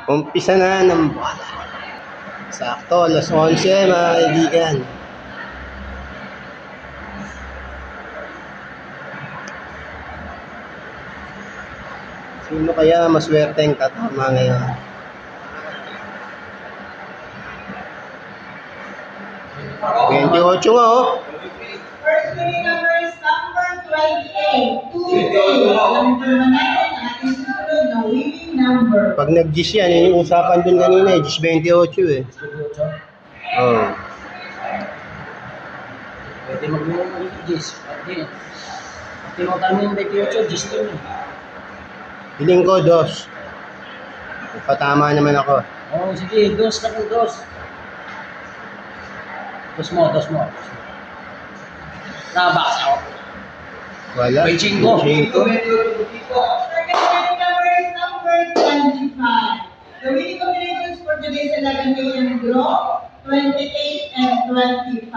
Umpisa na ng buwan. Sakto, alas 11 mga kaibigan. Sino kaya maswerteng tatama ngayon? $28 nga oh. First winning number is number 28. 2-2. Alam ko naman natin ang ating susunod na winning number. Pag nag-gis yan, yun yung usapan dun kanina eh. 28 eh. Oo. Pwede mag-winning ng gis. Pwede. Tinutan mo yung 28, gis din eh. Piling ko, 2. Patama naman ako. Oo, sige. 2 na kung 2. Dos mo. Nabaks ako. Wala. May chingo. Second winning number is number 25. The winning combinations for today's 11 a.m. draw, 28 and 25.